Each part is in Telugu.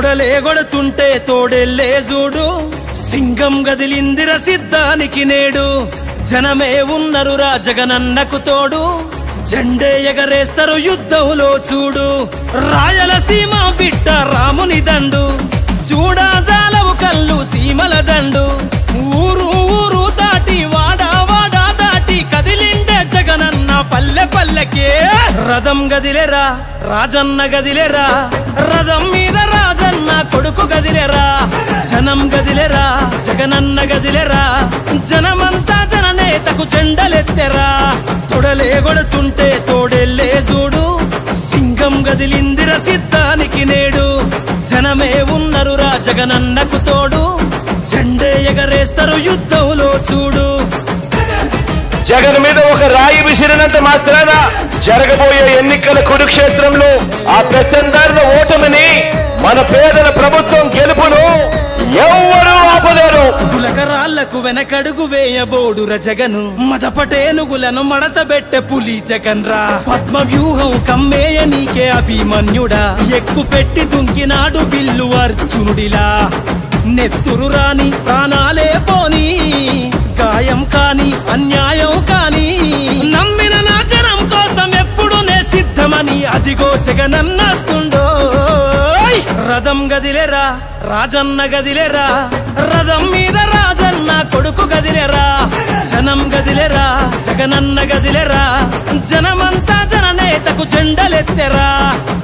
తొడలే కొడుతుంటే తోడెల్లే చూడు సింగం గదిలిందిర సిద్ధానికి నేడు జనమే ఉన్నరురా జగనన్నకు తోడు జెండే ఎగరేస్తారు యుద్ధంలో చూడు రాయలసీమ బిడ్డ రాముని దండు చూడా జాలవు కళ్ళు సీమల దండు ఊరు ఊరు దాటి వాడా వాడా దాటి కదిలిండే జగనన్న పల్లె పల్లెకే రథం గదిలేరా రాజన్న గదిలేరా రథం మీద రాజన్న కొడుకు గదిలేరా జనం గదిలేరా జగనన్న గదిలేరా జనమంతా జననేతకు జెండలెత్తెరా తొడలే కొడుతుంటే తోడెల్లే చూడు సింగం గదిలిందిర సిద్ధానికి నేడు జనమే ఉన్నరురా జగనన్నకు తోడు జెండే ఎగరేస్తారు యుద్ధంలో చూడు జగన్ మీద ఒక రాయి విసిరినంత మాత్రాన జరగబోయే ఎన్నికల కురుక్షేత్రంలో ఆ ప్రచండాల ఓటమిని మన పేదల ప్రభుత్వం గెలుపును ఎవ్వరూ ఆపలేరు గులకరాళ్లకు వెనకడుగు వేయబోడుర జగను మదపటేనుగులను మడతబెట్టె పులి జగన్ రా పద్మ వ్యూహం కమ్మేయ నీకే అభిమన్యుడా ఎక్కు పెట్టి దుంకినాడు బిల్లు అర్జునుడిలా నెత్తురు రాని ప్రాణాలే పోని గాయం కాని అన్యాయం కాని నమ్మిన నా జనం కోసం ఎప్పుడు నే సిద్ధమని అదిగో జగనన్నస్తుండో రథం గదిలేరా రాజన్న గదిలేరా రథం మీద రాజన్న కొడుకు గదిలేరా జనం గదిలేరా జగనన్న గదిలేరా జనమంతా జననేతకు జెండలెత్తెరా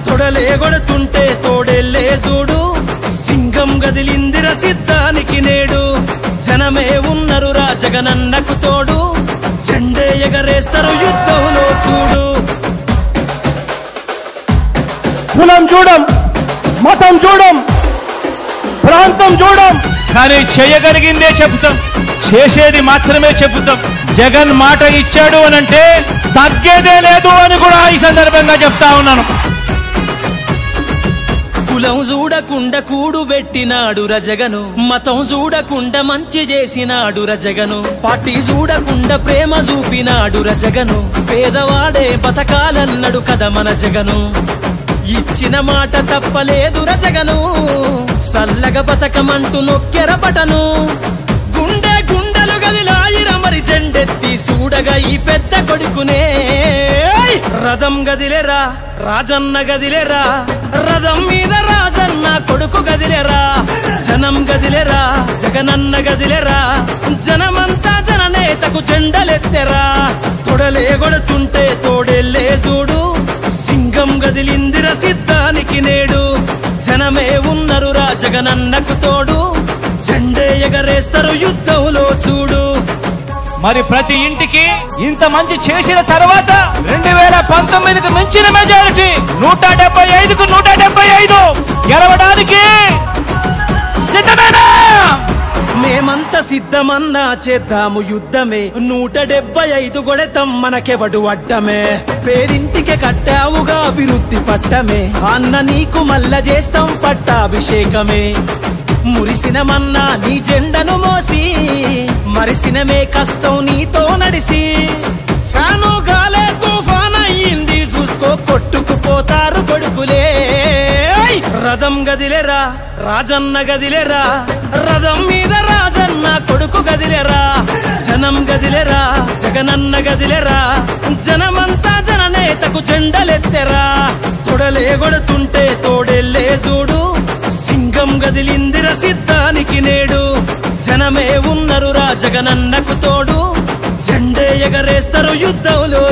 తొడలే కొడుతుంటే తోడెల్లే చూడు సింగం గదిలిందిర సిద్ధానికి నేడు జనమే ఉన్నరురా జగనన్నకు తోడు జెండే ఎగరేస్తారు యుద్ధంలో చూడు కులం చూడం మతం చూడం ప్రాంతం చూడం కానీ చేయగలిగిందే చెబుతాం చేసేది మాత్రమే చెబుతాం జగన్ మాట ఇచ్చాడు అనంటే తగ్గేదే లేదు అని కూడా ఈ సందర్భంగా చెప్తా ఉన్నాను కులం చూడకుండా కూడు పెట్టినాడు రజగను మతం చూడకుండా మంచి చేసినాడు రజగను పార్టీ చూడకుండా ప్రేమ చూపినాడు రజగను పేదవాడే బతకాలన్నాడు కదా మన జగను ఇచ్చిన మాట తప్పలేదు రజగను సల్లగ బతకమంటూ నొక్కెర బటను గుండె గుండెలు గదిలాయిర మరి జెండెత్తి చూడగా ఈ పెద్ద కొడుకునే రథం గదిలేరా రాజన్న గదిలేరా రథం మీద రాజన్న కొడుకు గదిలేరా జనం గదిలేరా జగనన్న గదిలేరా జనమంతా జననేతకు జెండలెత్తెరా తొడలే కొడుతుంటే తోడెల్లే చూడు సింగం గదిలిందిర సిద్ధానికి నేడు జనమే ఉన్నరురా జగనన్నకు తోడు జెండే ఎగరేస్తారు యుద్ధంలో చూడు మరి ప్రతి ఇంటికి ఇంత మంచి చేసిన తర్వాత 2019కు మించిన మెజారిటీ 175కు 175 గెలవడానికి సిద్ధమేనా మేమంతా సిద్ధమన్నా చేద్దాము యుద్ధమే 175 గొడెతం మనకెవడు అడ్డమే పేరింటికి కట్టావుగా అభివృద్ధి పట్టమే అన్న నీకు మల్ల చేస్తాం పట్టాభిషేకమే మురిసినమన్నా నీ జెండను మోసి మరిసినమే కష్టం నీతో నడిసి ఫ్యాను గాలే తుఫాన్ అయ్యింది చూసుకో కొట్టుకుపోతారు కొడుకులే రథం గదిలేరా రాజన్న గదిలేరా రథం మీద రాజన్న కొడుకు గదిలేరా జనం గదిలేరా జగనన్న గదిలేరా జనమంతా జననేతకు జెండలెత్తెరా తొడలే కొడుతుంటే తోడెల్లే చూడు సింగం గదిలిందిర సిద్ధానికి నేడు జనమే ఉన్నరురా జగనన్నకు తోడు జెండే ఎగరేస్తారు యుద్ధంలో